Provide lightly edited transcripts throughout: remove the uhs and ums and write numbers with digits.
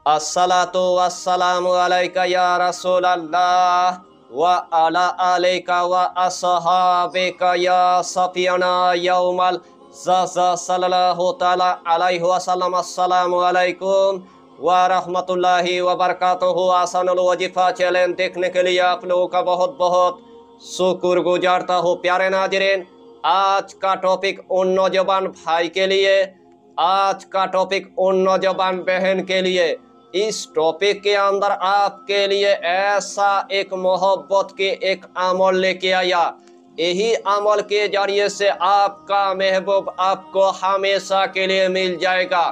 अस्सलातु वस्सलामु अलैका या रसूल अल्लाह व अला अलैका व अस्हाबिका या सफियाना यौमल ज़ज़ सल्लल्लाहु तआला अलैहि वसल्लम। अस्सलामु अलैकुम व रहमतुल्लाहि व बरकातुहू। आसानुल वजीफा चैलेंज देखने के लिए आप लोगों का बहुत बहुत शुक्र गुजारता हूँ। प्यारे नाज़रीन, आज का टॉपिक उन नौजवान भाई के लिए, आज का टॉपिक उन नौजवान बहन के लिए। इस टॉपिक के अंदर आपके लिए ऐसा एक मोहब्बत के एक अमल लेके आया। यही अमल के जरिए से आपका महबूब आपको हमेशा के लिए मिल जाएगा।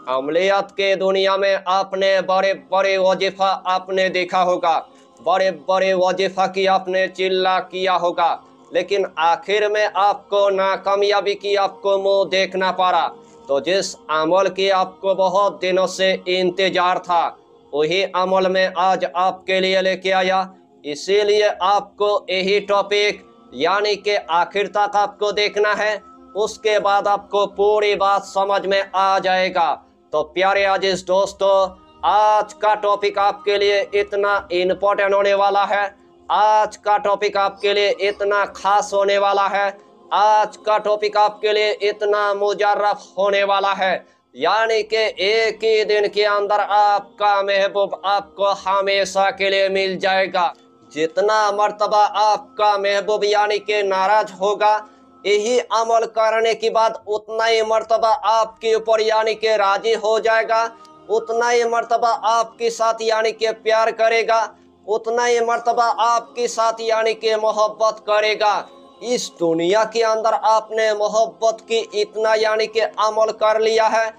अमलियत के दुनिया में आपने बड़े बड़े वजीफा आपने देखा होगा, बड़े बड़े वजीफा की आपने चिल्ला किया होगा, लेकिन आखिर में आपको नाकामयाबी की आपको मुंह देखना पड़ा। तो जिस अमल की आपको बहुत दिनों से इंतजार था, वही अमल में आज आपके लिए लेके आया। इसीलिए आपको यही टॉपिक यानी कि आखिर तक आपको देखना है, उसके बाद आपको पूरी बात समझ में आ जाएगा। तो प्यारे अजीज दोस्तों, आज का टॉपिक आपके लिए इतना इम्पोर्टेंट होने वाला है, आज का टॉपिक आपके लिए इतना खास होने वाला है, आज का टॉपिक आपके लिए इतना मुजर्रफ होने वाला है, यानी कि एक ही दिन के अंदर आपका महबूब आपको हमेशा के लिए मिल जाएगा। जितना मर्तबा आपका महबूब यानी कि नाराज होगा, यही अमल करने के बाद उतना ही मर्तबा आपके ऊपर यानी कि राजी हो जाएगा, उतना ही मर्तबा आपके साथ यानी कि प्यार करेगा, उतना ही मर्तबा आपके साथ यानी कि मोहब्बत करेगा। इस दुनिया के अंदर आपने मोहब्बत की इतना यानी कि अमल कर लिया है,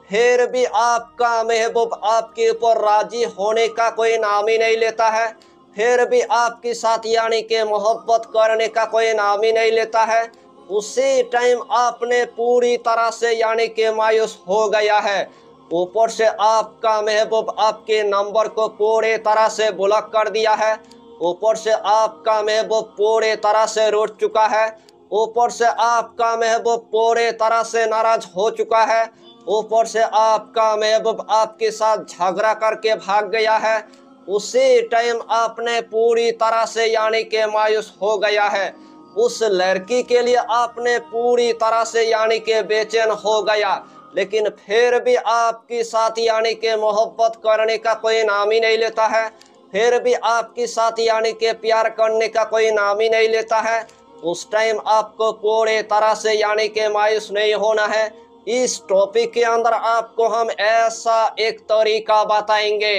फिर भी आपका महबूब आपके ऊपर राजी होने का कोई नाम ही नहीं लेता है, फिर भी आपके साथ यानी कि मोहब्बत करने का कोई नाम ही नहीं लेता है। उसी टाइम आपने पूरी तरह से यानी कि मायूस हो गया है। ऊपर से आपका महबूब आपके नंबर को पूरी तरह से ब्लॉक कर दिया है, ऊपर से आपका महबूब पूरी तरह से रूठ चुका है, ऊपर से आपका महबूब पूरी तरह से नाराज हो चुका है, ऊपर से आपका महबूब आपके साथ झगड़ा करके भाग गया है। उसी टाइम आपने पूरी तरह से यानी कि मायूस हो गया है। उस लड़की के लिए आपने पूरी तरह से यानी कि बेचैन हो गया, लेकिन फिर भी आपके साथ यानी कि मोहब्बत करने का कोई नाम ही नहीं लेता है, फिर भी आपके साथ यानी कि प्यार करने का कोई नाम ही नहीं लेता है। उस टाइम आपको पूरी तरह से यानी कि मायूस नहीं होना है। इस टॉपिक के अंदर आपको हम ऐसा एक तरीका बताएंगे,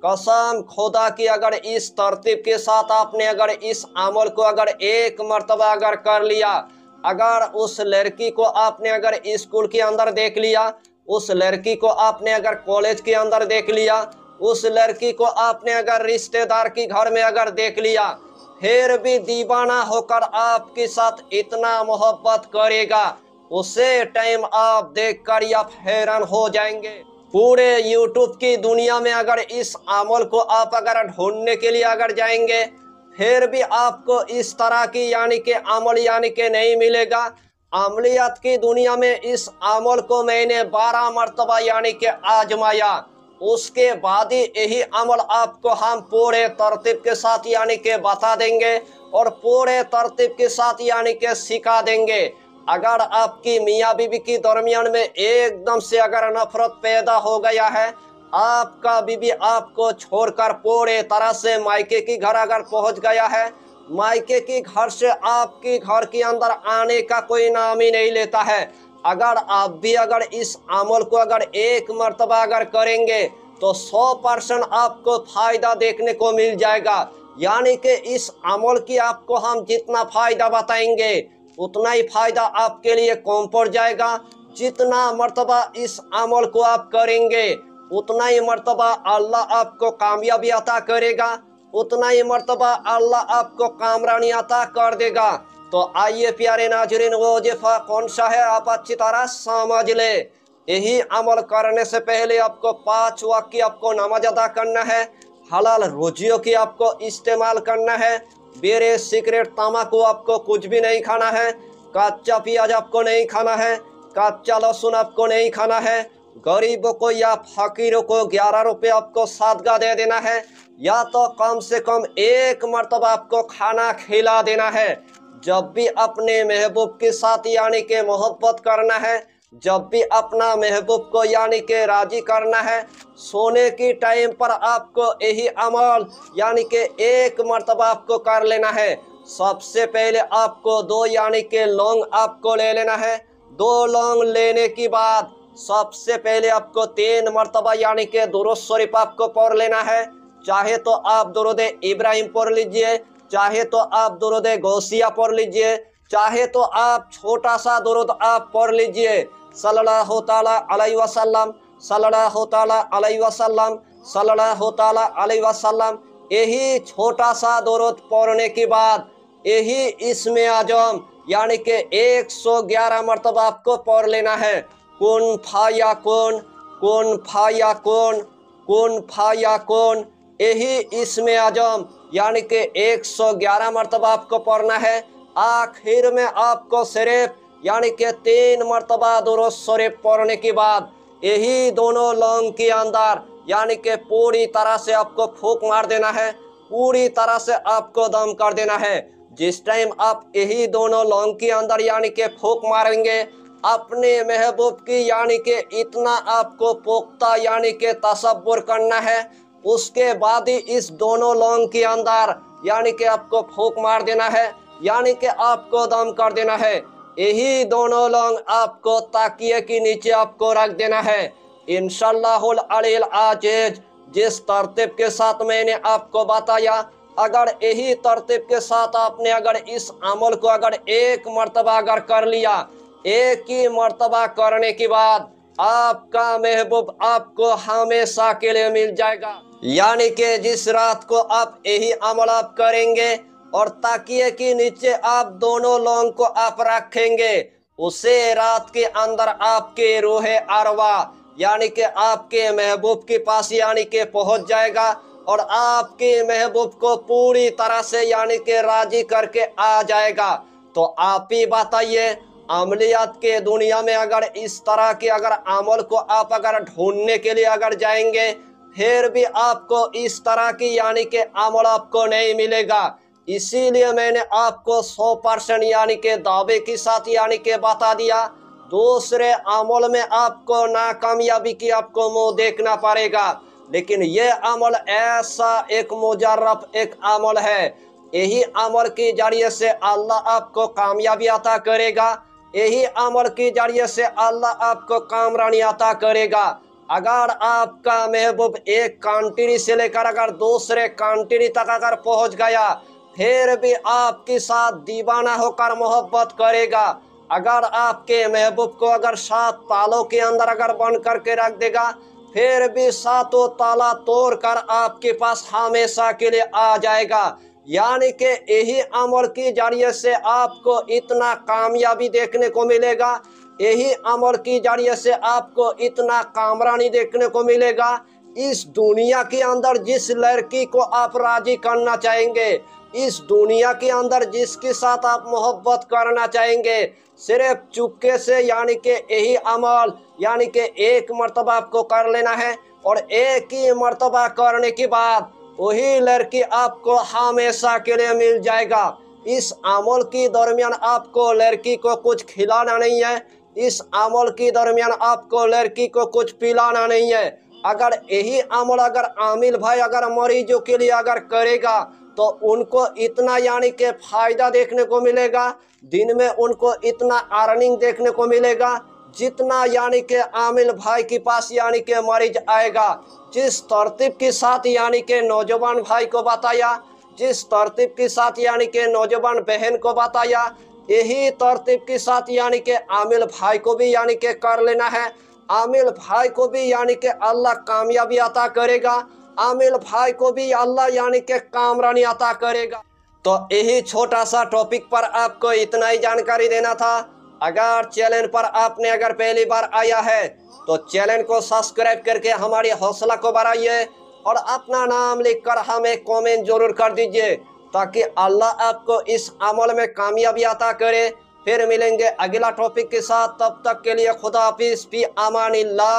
कसम खुदा की, अगर इस तरतीब के साथ आपने अगर इस अमल को अगर एक मर्तबा अगर कर लिया, अगर उस लड़की को आपने अगर स्कूल के अंदर देख लिया, उस लड़की को आपने अगर कॉलेज के अंदर देख लिया, उस लड़की को आपने अगर रिश्तेदार के घर में अगर देख लिया, फिर भी दीवाना होकर आपके साथ इतना मोहब्बत करेगा, उसे टाइम आप देखकर आप हैरान हो जाएंगे। पूरे यूट्यूब की दुनिया में अगर इस अमल को आप अगर ढूंढने के लिए अगर जाएंगे, फिर भी आपको इस तरह की यानी कि अमल यानी कि नहीं मिलेगा। अमलियत की दुनिया में इस अमल को मैंने 12 मरतबा यानी कि आजमाया, उसके बाद ही यही अमल आपको हम पूरे तरतीब के साथ यानी कि बता देंगे और पूरे तरतीब के साथ यानी कि सिखा देंगे। अगर आपकी मियाँ बीवी के दरमियान में एकदम से अगर नफरत पैदा हो गया है, आपका बीवी आपको छोड़कर पूरे तरह से मायके की घर अगर पहुंच गया है, मायके की घर से आपके घर के अंदर आने का कोई नाम ही नहीं लेता है, अगर आप भी अगर इस अमल को अगर एक मर्तबा अगर करेंगे तो 100% आपको फायदा देखने को मिल जाएगा। यानी कि इस अमल की आपको हम जितना फायदा बताएंगे उतना ही फायदा आपके लिए कम पड़ जाएगा। जितना मर्तबा इस अमल को आप करेंगे उतना ही मर्तबा अल्लाह आपको कामयाबी अता करेगा, उतना ही मर्तबा अल्लाह आपको कामरानी अता कर देगा। तो आइए प्यारे नाज़रीन, वजीफा कौन सा है आप अच्छी तरह समझ ले। यही अमल करने से पहले आपको 5 वक्त की आपको नमाज अदा करना है, हलाल रोजियों की आपको इस्तेमाल करना है, बीड़ी सिगरेट तम्बाकू आपको कुछ भी नहीं खाना है, कच्चा प्याज आपको नहीं खाना है, कच्चा लहसुन आपको नहीं खाना है, गरीबों को या फकीरों को 11 रुपये आपको सदका दे देना है, या तो कम से कम 1 मरतबा आपको खाना खिला देना है। जब भी अपने महबूब के साथ यानी के मोहब्बत करना है, जब भी अपना महबूब को यानी के राजी करना है, सोने की टाइम पर आपको यही अमल यानी के 1 मरतबा आपको कर लेना है। सबसे पहले आपको 2 यानी के लौंग आपको ले लेना है। 2 लौंग लेने के बाद सबसे पहले आपको 3 मरतबा यानी के दुरूद शरीफ आपको पढ़ लेना है। चाहे तो आप दुरूद इब्राहिम पढ़ लीजिए, चाहे तो आप दुरूद गौसिया पढ़ लीजिए, चाहे तो आप छोटा सा दुरूद आप पढ़ लीजिए, सल्लल्लाहु ताला अलैहि वसल्लम, सल्लल्लाहु ताला अलैहि वसल्लम, सल्लल्लाहु ताला अलैहि वसल्लम। यही छोटा सा दुरूद पढ़ने के बाद यही इस्मे आजम यानी के 111 मरतबा आपको पढ़ लेना है। कुन फायाकुन, कुन फायाकुन, कुन फायाकुन। यही इस्मे आजम यानी के 111 मरतबा आपको पढ़ना है। आखिर में आपको सिर्फ यानी के 3 मरतबा दुरूद शरीफ पढ़ने के बाद यही दोनों लौंग के अंदर यानी के पूरी तरह से आपको फूंक मार देना है, पूरी तरह से आपको दम कर देना है। जिस टाइम आप यही दोनों लौंग के अंदर यानी के फूंक मारेंगे, अपने महबूब की यानी के इतना आपको पुख्ता यानी के तसव्वुर करना है। उसके बाद ही इस दोनों लौंग के अंदर यानी के आपको फूंक मार देना है, यानी के आपको दम कर देना है। यही दोनों लौंग आपको ताकिए के नीचे आपको रख देना है। इंशाअल्लाहुल अलील आजीज जिस तरतीब के साथ मैंने आपको बताया, अगर यही तरतीब के साथ आपने अगर इस अमल को अगर 1 मरतबा अगर कर लिया, 1 ही मरतबा करने के बाद आपका महबूब आपको हमेशा के लिए मिल जाएगा। यानी कि जिस रात को आप यही अमल आप करेंगे और ताकिए के नीचे आप दोनों लौंग को आप रखेंगे, उसे रात के अंदर आपके रूहे अरवा यानी कि आपके महबूब के पास यानी कि पहुंच जाएगा और आपके महबूब को पूरी तरह से यानी कि राजी करके आ जाएगा। तो आप ही बताइए, अमलियात के दुनिया में अगर इस तरह के अगर अमल को आप अगर ढूंढने के लिए अगर जाएंगे, फिर भी आपको इस तरह की यानी कि अमल आपको नहीं मिलेगा। इसीलिए मैंने आपको 100% यानी के दावे के साथ यानी के बता दिया। दूसरे अमल में आपको नाकामयाबी की आपको मुंह देखना पड़ेगा, लेकिन ये अमल ऐसा एक मुजर्रब एक अमल है। यही अमल के जरिए से अल्लाह आपको कामयाबी अता करेगा, यही अमल के जरिए से अल्लाह आपको कामरानी अता करेगा। अगर आपका महबूब एक कंट्री से लेकर अगर दूसरे कंट्री तक अगर पहुंच गया, फिर भी आपके साथ दीवाना होकर मोहब्बत करेगा। अगर आपके महबूब को अगर 7 तालों के अंदर अगर बंद करके रख देगा, फिर भी 7 ताला तोड़कर आपके पास हमेशा के लिए आ जाएगा। यानी कि यही अमल के जरिए से आपको इतना कामयाबी देखने को मिलेगा, यही अमल के जरिए से आपको इतना कामरानी देखने को मिलेगा। इस दुनिया के अंदर जिस लड़की को आप राजी करना चाहेंगे, इस दुनिया के अंदर जिसके साथ आप मोहब्बत करना चाहेंगे, सिर्फ चुपके से यानी कि यही अमल यानी कि 1 मरतबा आपको कर लेना है और 1 ही मरतबा करने के बाद वही लड़की आपको हमेशा के लिए मिल जाएगा। इस अमल के दरमियान आपको लड़की को कुछ खिलाना नहीं है, इस अमल के दरमियान आपको लड़की को कुछ पिलाना नहीं है। अगर यही अमल अगर आमिल भाई अगर मरीजों के लिए अगर करेगा, तो उनको इतना यानी कि फायदा देखने को मिलेगा, दिन में उनको इतना अर्निंग देखने को मिलेगा, जितना यानी कि आमिल भाई के पास यानी कि मरीज आएगा। जिस तरतीब के साथ यानी कि नौजवान भाई को बताया, जिस तरतीब के साथ यानी कि नौजवान बहन को बताया, यही तरतीब के साथ यानी कि आमिल भाई को भी यानी कि कर लेना है। आमिल भाई को भी यानी कि अल्लाह कामयाबी अता करेगा, आमिल भाई को भी अल्लाह यानी कि कामरानी अता करेगा। तो यही छोटा सा टॉपिक पर आपको इतना ही जानकारी देना था। अगर चैनल पर आपने अगर पहली बार आया है तो चैनल को सब्सक्राइब करके हमारी हौसला को बढ़ाइए और अपना नाम लिखकर हमें कमेंट जरूर कर दीजिए, ताकि अल्लाह आपको इस अमल में कामयाबी अता करे। फिर मिलेंगे अगला टॉपिक के साथ, तब तक के लिए खुदा हाफिज़, फी अमानिल्लाह।